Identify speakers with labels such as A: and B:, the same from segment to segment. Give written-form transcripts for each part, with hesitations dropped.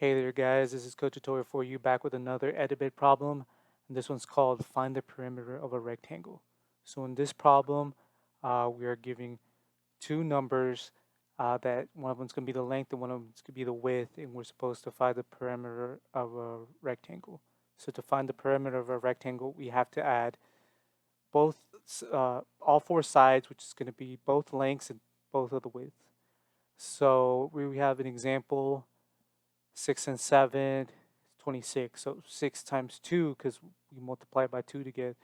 A: Hey there guys, this is Coach Tutorial for you back with another Edabit problem. And this one's called find the perimeter of a rectangle. So in this problem, we are giving two numbers that one of them's going to be the length and one of them's going to be the width, and we're supposed to find the perimeter of a rectangle. So to find the perimeter of a rectangle, we have to add both all four sides, which is going to be both lengths and both of the width. So we have an example. 6 and 7, 26. So 6 times 2, because we multiply by 2 to get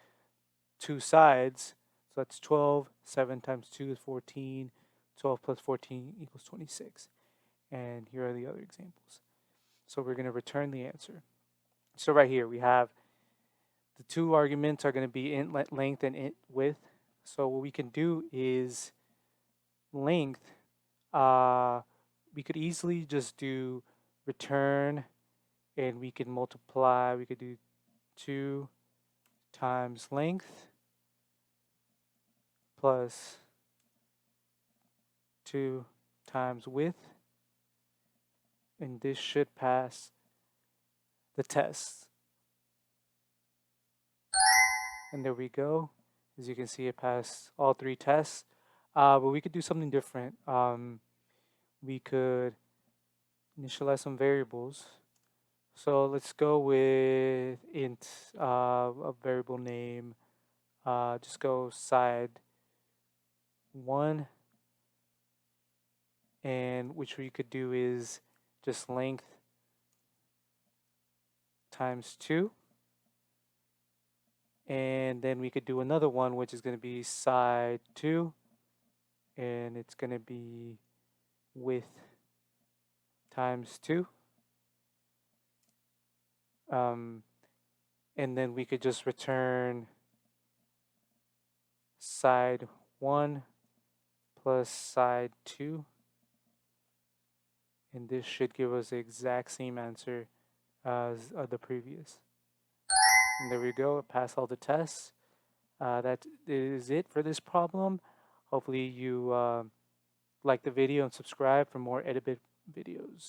A: two sides. So that's 12. 7 times 2 is 14. 12 plus 14 equals 26. And here are the other examples. So we're going to return the answer. So right here we have the two arguments are going to be int length and int width. So what we can do is length, we could easily just do return, and we can multiply. We could do 2 times length plus 2 times width, and this should pass the test. And there we go. As you can see, it passed all three tests. But we could do something different. We could initialize some variables. So let's go with int, a variable name. Just go side 1, and which we could do is just length times 2. And then we could do another one, which is going to be side 2, and it's going to be width times 2. And then we could just return side 1 plus side 2. And this should give us the exact same answer as the previous. And there we go, it passed all the tests. That is it for this problem. Hopefully you like the video and subscribe for more Edabit videos.